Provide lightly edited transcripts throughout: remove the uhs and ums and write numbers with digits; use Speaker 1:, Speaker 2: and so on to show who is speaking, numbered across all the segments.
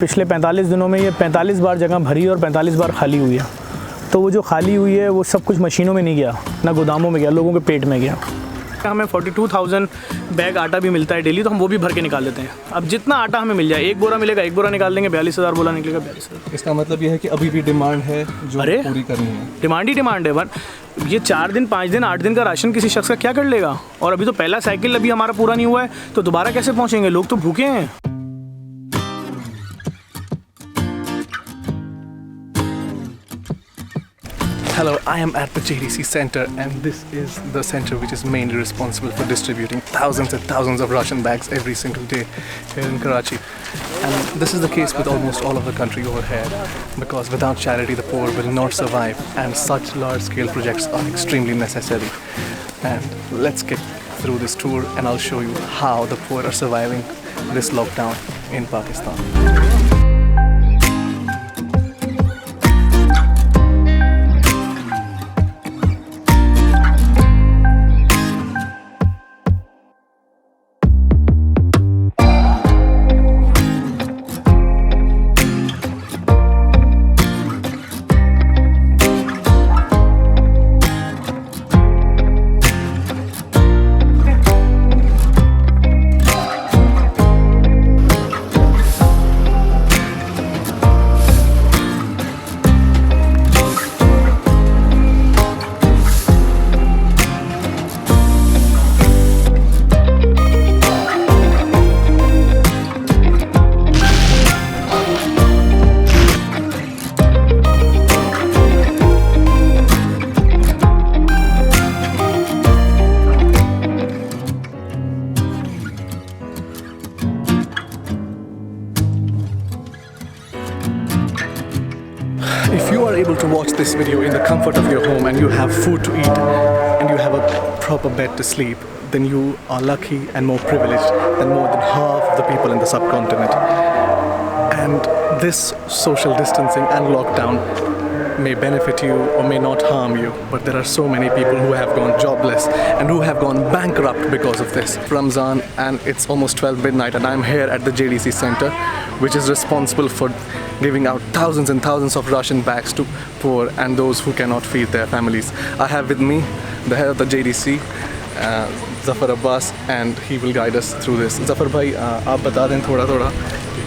Speaker 1: पिछले 45 दिनों में ये 45 बार जगह भरी और 45 बार खाली हुई है। तो वो जो खाली हुई है वो सब कुछ मशीनों में नहीं गया, ना गोदामों में गया, लोगों के पेट में गया। हमें 42,000 बैग आटा भी मिलता है डेली, तो हम वो भी भर के निकाल लेते हैं। अब जितना आटा हमें मिल जाए, एक बोरा मिलेगा, एक बोरा निकाल देंगे, 42,000 बोरा निकलेगा, 42,000।
Speaker 2: इसका मतलब ये है कि अभी भी डिमांड है जो पूरी करनी है।
Speaker 1: डिमांड ही डिमांड है। वन ये 4 दिन 5 दिन 8 दिन का राशन किसी शख्स का क्या कर लेगा? और अभी तो पहला साइकिल अभी हमारा पूरा नहीं हुआ है, तो दोबारा कैसे पहुँचेंगे? लोग तो भूखे हैं।
Speaker 2: Hello, I am at the JDC Center, and this is the center which is mainly responsible for distributing thousands and thousands of ration bags every single day here in Karachi. And this is the case with almost all of the country over here, because without charity the poor will not survive, and such large-scale projects are extremely necessary. And let's get through this tour and I'll show you how the poor are surviving this lockdown in Pakistan. If you are able to watch this video in the comfort of your home and you have food to eat and you have a proper bed to sleep, then you are lucky and more privileged than more than half the people in the subcontinent. And this social distancing and lockdown may benefit you or may not harm you, but there are so many people who have gone jobless and who have gone bankrupt because of this. Ramzan, and it's almost 12 midnight, and I'm here at the JDC Center, which is responsible for giving out thousands and thousands of ration bags to poor and those who cannot feed their families. I have with me the head of the JDC, Zafar Abbas, and he will guide us through this. Zafar bhai, आप बता दें थोड़ा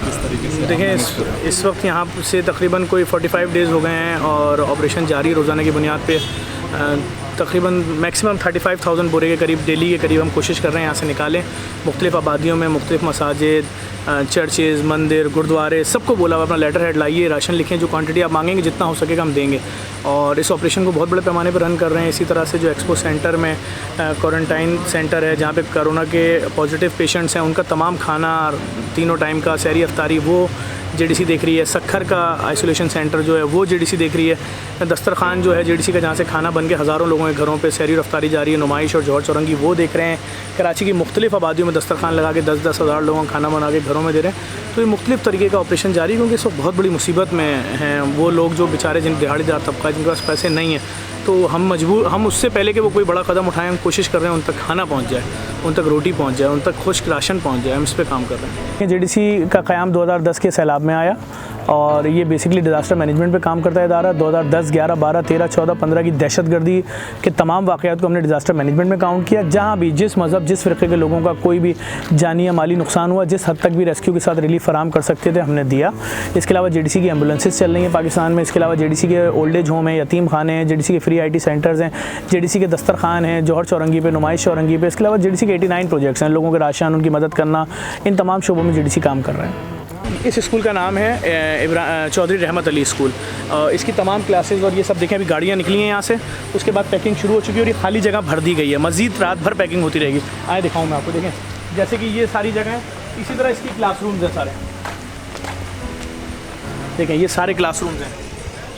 Speaker 2: किस तरीके से।
Speaker 1: देखें, इस वक्त यहाँ से तकरीबन कोई 45 डेज़ हो गए हैं और ऑपरेशन जारी रोज़ाना की बुनियाद पे तकरीबन मैक्सिमम 35,000 बोरे के करीब डेली के करीब हम कोशिश कर रहे हैं यहाँ से निकालें। मुख्तलिफ़ आबादियों में मुख्तलिफ़ मसाजिद, चर्चेज़, मंदिर, गुरुद्वारे, सबको बोला हुआ अपना लेटर हेड लाइए, राशन लिखें, जो क्वांटिटी आप मांगेंगे जितना हो सकेगा हम देंगे। और इस ऑपरेशन को बहुत बड़े पैमाने पर रन कर रहे हैं। इसी तरह से जो एक्सपो सेंटर में क्वारंटाइन सेंटर है जहाँ पे कोरोना के पॉजिटिव पेशेंट्स हैं, उनका तमाम खाना तीनों टाइम का सहरी अफ्तारी वो JDC देख रही है। सक्खर का आइसोलेशन सेंटर जो है वो JDC देख रही है। दस्तरखान जो है JDC का, जहाँ से खाना बन के हज़ारों लोगों के घरों पे सहरी रफ्तारी जारी है। नुमाइश और जौहर चौरंगी वो देख रहे हैं। कराची की मुख्तलिफ़ आबादियों में दस्तरखान लगा के 10-10 हज़ार लोगों का खाना बना के घरों में दे रहे हैं। तो ये मुख्तलिफ़ तरीके का ऑपरेशन जारी है, क्योंकि इस वक्त बहुत बड़ी मुसीबत में हैं वो लोग जो बेचारे जिन दिहाड़ीदार तबका जिनके पास पैसे नहीं हैं। तो हम उससे पहले कि वो कोई बड़ा कदम उठाएं, हम कोशिश कर रहे हैं उन तक खाना पहुंच जाए, उन तक रोटी पहुंच जाए, उन तक खुश्क राशन पहुंच जाए। हम इस पे काम कर रहे हैं। JDC का क़याम 2010 के सैलाब में आया और ये बेसिकली डिज़ास्टर मैनेजमेंट पे काम करता है इदारा। 2010, 11, 12, 13, 14, 15 की दहशतगर्दी के तमाम वाक़यात को हमने डिज़ास्टर मैनेजमेंट में काउंट किया। जहाँ भी जिस मज़हब जिस फ़िरक़े के लोगों का कोई भी जानी या माली नुकसान हुआ, जिस हद तक भी रेस्क्यू के साथ रिलीफ फराहम कर सकते थे हमने दिया। इसके अलावा JDC की एम्बुलेंसेस चल रही हैं पाकिस्तान में। इसके अलावा JDC के ओल्ड एज होम हैं, यतीम खाने हैं, JDC के फ्री IT सेंटर्स हैं, JDC के दस्तरखान हैं, जौहर चौरंगी पे, नुमाइश चौरंगी पे। इसके अलावा JDC के 89 प्रोजेक्ट्स हैं, लोगों के राशन, उनकी मदद करना, इन तमाम शोबों में JDC काम कर रहे हैं। इस स्कूल का नाम है चौधरी रहमत अली स्कूल। इसकी तमाम क्लासेस और ये सब देखें, अभी गाड़ियाँ निकली हैं यहाँ से। उसके बाद पैकिंग शुरू हो चुकी है और ये खाली जगह भर दी गई है। मज़ीद रात भर पैकिंग होती रहेगी। आए दिखाऊँ मैं आपको। देखें, जैसे कि ये सारी जगह है, इसी तरह इसकी क्लासरूम्स हैं सारे। देखें, ये सारे क्लासरूम्स हैं,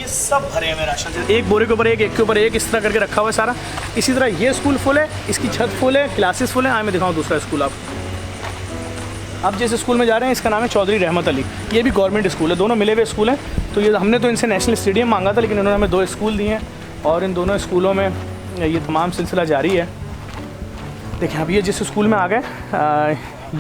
Speaker 1: ये सब भरे हैं राशन से, एक बोरे के ऊपर एक, एक के ऊपर एक, इस तरह करके रखा हुआ है सारा। इसी तरह ये स्कूल फुल है, इसकी छत फुल है, क्लासेस फुल है। आए मैं दिखाऊँ दूसरा स्कूल आपको। अब जिस स्कूल में जा रहे हैं इसका नाम है चौधरी रहमत अली। ये भी गवर्नमेंट स्कूल है, दोनों मिले हुए स्कूल हैं। तो ये हमने तो इनसे नेशनल स्टेडियम मांगा था, लेकिन इन्होंने हमें 2 स्कूल दिए हैं और इन दोनों स्कूलों में ये तमाम सिलसिला जारी है। देखिए, अब ये जिस स्कूल में आ गए,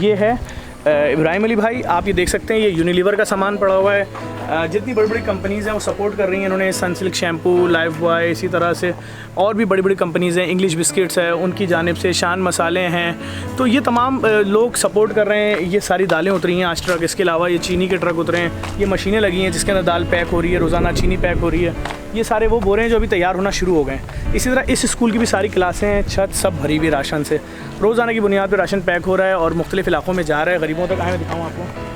Speaker 1: ये है इब्राहिम अली भाई, आप ये देख सकते हैं ये यूनिलीवर का सामान पड़ा हुआ है। जितनी बड़ी बड़ी कंपनीज़ हैं वो सपोर्ट कर रही हैं इन्होंने, सनसिल्क शैम्पू, लाइफ बॉय, इसी तरह से और भी बड़ी बड़ी कंपनीज़ हैं, इंग्लिश बिस्किट्स है उनकी जानिब से, शान मसाले हैं, तो ये तमाम लोग सपोर्ट कर रहे हैं। ये सारी दालें उतरी हैं आज ट्रक, इसके अलावा ये चीनी के ट्रक उतरे हैं, ये मशीनें लगी हैं जिसके अंदर दाल पैक हो रही है, रोज़ाना चीनी पैक हो रही है। ये सारे वो बोरे हैं जो अभी तैयार होना शुरू हो गए हैं। इसी तरह इस स्कूल की भी सारी क्लासें हैं, छत सब भरी हुई राशन से, रोज़ाना की बुनियाद पर राशन पैक हो रहा है और मुख्तलिफ़ इलाकों में जा रहा है गरीबों तक। मैं दिखाऊँ आपको,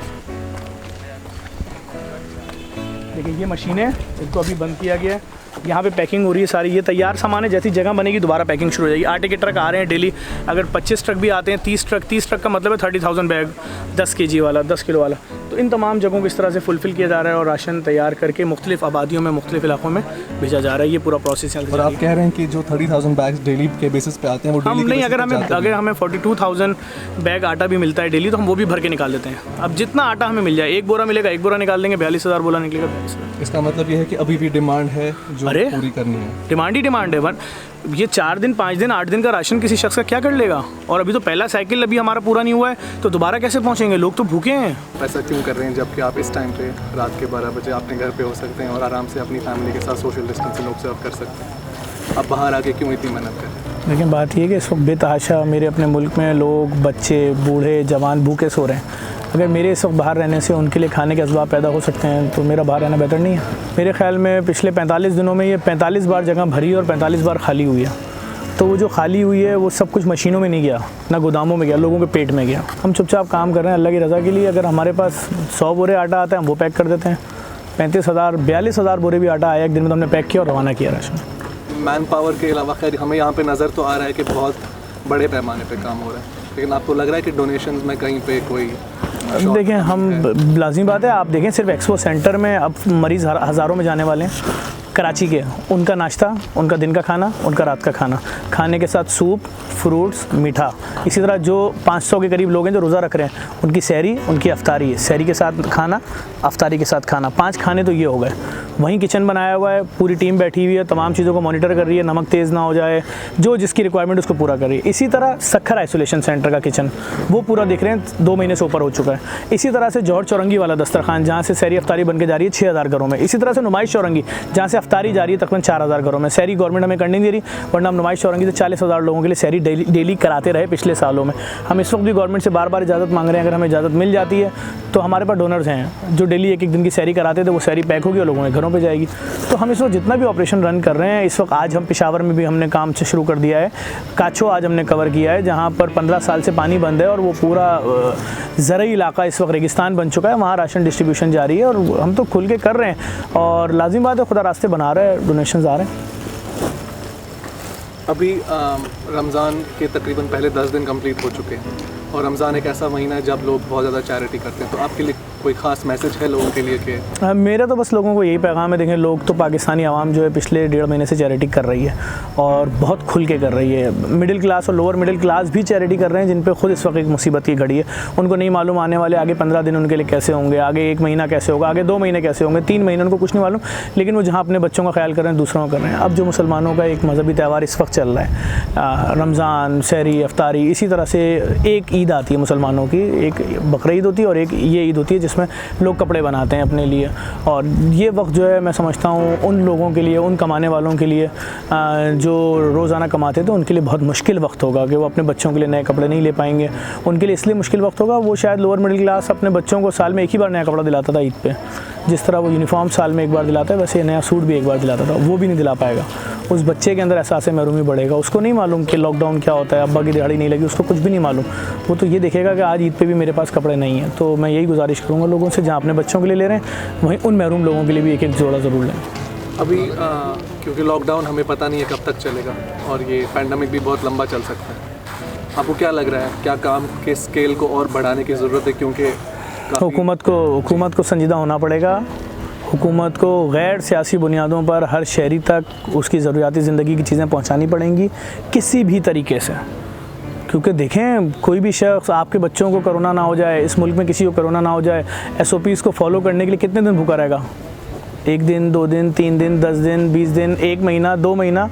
Speaker 1: देखिए ये मशीनें, इनको अभी बंद किया गया है, यहाँ पे पैकिंग हो रही है सारी। ये तैयार सामान है, जैसी जगह बनेगी दोबारा पैकिंग शुरू हो जाएगी। आटे के ट्रक आ रहे हैं डेली, अगर 25 ट्रक भी आते हैं, 30 ट्रक का मतलब है 30,000 बैग, 10 kg वाला, 10 किलो वाला। तो इन तमाम जगहों को इस तरह से फुलफ़िल किया जा रहा है और राशन तैयार करके मुख्तलिफ़ आबादियों में, मुख्तलिफ़ इलाकों में भेजा जा रहा है। ये पूरा प्रोसेस चल रहा है।
Speaker 2: और आप कह रहे हैं कि जो 30,000 बैग्स डेली के बेसिस पे आते हैं वो
Speaker 1: हम नहीं, अगर हमें 42,000 बैग आटा भी मिलता है डेली तो हम वो भी भर के निकाल देते हैं। अब जितना आटा हमें मिल जाए, एक बोरा मिलेगा, एक बोरा निकाल देंगे, 42,000 बोरा निकलेगा, 42,000।
Speaker 2: इसका मतलब ये है कि अभी भी डिमांड है जो पूरी करनी है।
Speaker 1: डिमांड ही डिमांड है। ये 4 दिन, 5 दिन, 8 दिन का राशन किसी शख्स का क्या कर लेगा? और अभी तो पहला साइकिल अभी हमारा पूरा नहीं हुआ है, तो दोबारा कैसे पहुंचेंगे? लोग तो भूखे हैं।
Speaker 2: ऐसा क्यों कर रहे हैं जबकि आप इस टाइम पे रात के 12 बजे अपने घर पे हो सकते हैं और आराम से अपनी फैमिली के साथ सोशल डिस्टेंसिंग ऑब्जर्व कर सकते हैं? आप बाहर आके क्यों इतनी मेहनत कर रहे हैं?
Speaker 1: लेकिन बात ये है कि इस वक्त बेतहाशा मेरे अपने मुल्क में लोग, बच्चे, बूढ़े, जवान भूखे सो रहे हैं। अगर मेरे इस वक्त बाहर रहने से उनके लिए खाने के असबाब पैदा हो सकते हैं तो मेरा बाहर रहना बेहतर नहीं है। मेरे ख्याल में पिछले 45 दिनों में ये 45 बार जगह भरी और 45 बार खाली हुई है। तो वो जो खाली हुई है वो सब कुछ मशीनों में नहीं गया, ना गोदामों में गया, लोगों के पेट में गया। हम चुपचाप काम कर रहे हैं अल्लाह की रज़ा के लिए। अगर हमारे पास 100 बोरे आटा आता है हम वो पैक कर देते हैं। 42,000 बोरे भी आटा आया एक दिन में, तो हमने पैक किया और रवाना किया राशन।
Speaker 2: मैन पावर के अलावा खैर हमें यहाँ पे नज़र तो आ रहा है कि बहुत बड़े पैमाने पे काम हो रहा है, लेकिन आपको लग रहा है कि डोनेशंस में कहीं पे कोई?
Speaker 1: देखें, हम लाज़मी बात है, आप देखें सिर्फ एक्सपो सेंटर में अब मरीज़ हज़ारों में जाने वाले हैं कराची के। उनका नाश्ता, उनका दिन का खाना, उनका रात का खाना, खाने के साथ सूप, फ्रूट्स, मीठा। इसी तरह जो 500 के करीब लोग हैं जो रोज़ा रख रहे हैं, उनकी सहरी, उनकी अफ्तारी है। सहरी के साथ खाना, अफ्तारी के साथ खाना, 5 खाने तो ये हो गए। वहीं किचन बनाया हुआ है, पूरी टीम बैठी हुई है, तमाम चीज़ों को मॉनिटर कर रही है, नमक तेज़ ना हो जाए, जो जिसकी रिक्वायरमेंट उसको पूरा कर रही है। इसी तरह सखर आइसोलेशन सेंटर का किचन वो पूरा देख रहे हैं, 2 महीने से ऊपर हो चुका है। इसी तरह से जौहर चौरंगी वाला दस्तरखान, जहाँ से सहरी अफ्तारी बन के जा रही है 6,000 घरों में। इसी तरह से नुमाइश चौरंगी, जहाँ से अफ्तारी जा रही है तकरीबन 4,000 घरों में। सहरी गवर्नमेंट हमें करनी नहीं दे रही, वरना हम नुमाइश चौरंगी से 40,000 लोगों के लिए सहरी डेली कराते रहे पिछले सालों में। हम इस वक्त भी गवर्नमेंट से बार बार इजाज़त मांग रहे हैं। अगर हमें इजाज़त मिल जाती है तो हमारे पास डोनर्स हैं जो डेली एक दिन की सहरी कराते थे, वो सहरी पैक होगी और लोगों के घरों पर जाएगी। तो हम इस वक्त जितना भी ऑपरेशन रन कर रहे हैं, इस वक्त आज हम पेशावर में भी हमने काम से शुरू कर दिया है। काछो आज हमने कवर किया है, जहाँ पर 15 साल से पानी बंद है और वो पूरा ज़रई इलाका इस वक्त रेगिस्तान बन चुका है। वहाँ राशन डिस्ट्रीब्यूशन जारी है और हम तो खुल के कर रहे हैं और लाजिम बात है खुदा रास्ते बना रहा है, डोनेशन आ रहे हैं।
Speaker 2: अभी रमज़ान के तकरीबन पहले 10 दिन कंप्लीट हो चुके हैं और रमज़ान एक ऐसा महीना है जब लोग बहुत ज़्यादा चैरिटी करते हैं। तो आपके लिए कोई ख़ास मैसेज है लोगों के लिए कि?
Speaker 1: मेरा तो बस लोगों को यही पैगाम है, देखें लोग तो पाकिस्तानी आवाम जो है पिछले 1.5 महीने से चैरिटी कर रही है और बहुत खुल के कर रही है। मिडिल क्लास और लोअर मिडिल क्लास भी चैरिटी कर रहे हैं, जिन पे खुद इस वक्त एक मुसीबत की घड़ी है। उनको नहीं मालूम आने वाले आगे 15 दिन उनके लिए कैसे होंगे, आगे 1 महीना कैसे होगा, आगे 2 महीने कैसे होंगे, 3 महीने, उनको कुछ नहीं मालूम। लेकिन वो जहाँ अपने बच्चों का ख्याल कर रहे हैं दूसरों का कर रहे हैं। अब जो मुसलमानों का एक मजहबी त्यौहार इस वक्त चल रहा है, रमज़ान, सहरी, अफ्तारी, इसी तरह से एक ईद आती है मुसलमानों की, एक बकरीद होती है और एक ये ईद होती है जिसमें लोग कपड़े बनाते हैं अपने लिए। और ये वक्त जो है मैं समझता हूँ उन लोगों के लिए, उन कमाने वालों के लिए जो रोज़ाना कमाते थे, उनके लिए बहुत मुश्किल वक्त होगा कि वो अपने बच्चों के लिए नए कपड़े नहीं ले पाएंगे। उनके लिए इसलिए मुश्किल वक्त होगा, वो शायद लोअर मिडिल क्लास अपने बच्चों को साल में एक ही बार नया कपड़ा दिलाता था ईद पे। जिस तरह वो यूनिफॉर्म साल में एक बार दिलाता है, वैसे नया सूट भी एक बार दिलाता था, वो भी नहीं दिला पाएगा। उस बच्चे के अंदर एहसास महरूमी बढ़ेगा। उसको नहीं मालूम कि लॉकडाउन क्या होता है, अब्बा की दिहाड़ी नहीं लगी, उसको कुछ भी नहीं मालूम। वो तो ये देखेगा कि आज ईद पे भी मेरे पास कपड़े नहीं हैं। तो मैं यही गुजारिश करूँगा लोगों से, जहाँ अपने बच्चों के लिए ले रहे हैं वहीं उन महरूम लोगों के लिए भी एक जोड़ा ज़रूर लें।
Speaker 2: अभी क्योंकि लॉकडाउन हमें पता नहीं है कब तक चलेगा और ये पैंडमिक भी बहुत लंबा चल सकता है, आपको क्या लग रहा है, क्या काम के स्केल को और बढ़ाने की ज़रूरत है? क्योंकि
Speaker 1: हुकूमत को संजीदा होना पड़ेगा। हुकूमत को गैर सियासी बुनियादों पर हर शहरी तक उसकी ज़रूरियाती ज़िंदगी की चीज़ें पहुँचानी पड़ेंगी किसी भी तरीके से। क्योंकि देखें, कोई भी शख्स, आपके बच्चों को कोरोना ना हो जाए, इस मुल्क में किसी को कोरोना ना हो जाए, SOPs को फॉलो करने के लिए कितने दिन भूखा रहेगा? 1 दिन, 2 दिन, 3 दिन, 10 दिन, 20 दिन, 1 महीना, 2 महीना।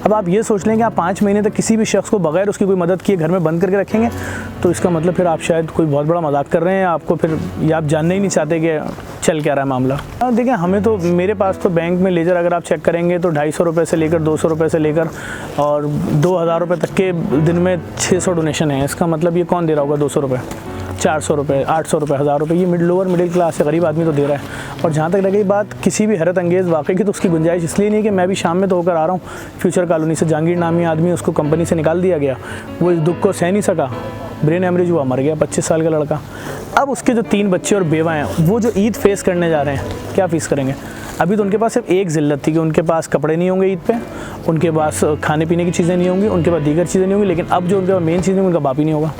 Speaker 1: अब आप ये सोच लें कि आप 5 महीने तक किसी भी शख्स को बगैर उसकी कोई मदद किए घर में बंद करके रखेंगे, तो इसका मतलब फिर आप शायद कोई बहुत बड़ा मजाक कर रहे हैं, आपको फिर या आप जानना ही नहीं चाहते कि चल क्या रहा है मामला। देखिए, हमें तो, मेरे पास तो बैंक में लेजर अगर आप चेक करेंगे तो 250 रुपये से लेकर 200 रुपये से लेकर और 2000 रुपये तक के दिन में 600 डोनेशन है। इसका मतलब ये कौन दे रहा होगा 200 रुपये, 400 रुपये, 800 रुपये, 1000 रुपये, ये लोअर मिडिल क्लास से गरीब आदमी तो दे रहा है। और जहाँ तक रह गई बात किसी भी हैरत अंगेज़ वाक़ई की, तो उसकी गुंजाइश इसलिए नहीं है कि मैं भी शाम में तो होकर आ रहा हूँ फ्यूचर कॉलोनी से, जहांगीर नामी आदमी, उसको कंपनी से निकाल दिया गया, वो इस दुख को सह नहीं सका, ब्रेन हेमरेज हुआ, मर गया, 25 साल का लड़का। अब उसके जो 3 बच्चे और बेवा हैं, वो जो ईद फेस करने जा रहे हैं, क्या फेस करेंगे? अभी तो उनके पास सिर्फ एक ज़िल्लत थी कि उनके पास कपड़े नहीं होंगे ईद पे, उनके पास खाने पीने की चीज़ें नहीं होंगी, उनके पास दीगर चीज़ें नहीं होंगी, लेकिन अब जो उनके पास मेन चीज़ है, उनका बाप ही नहीं होगा।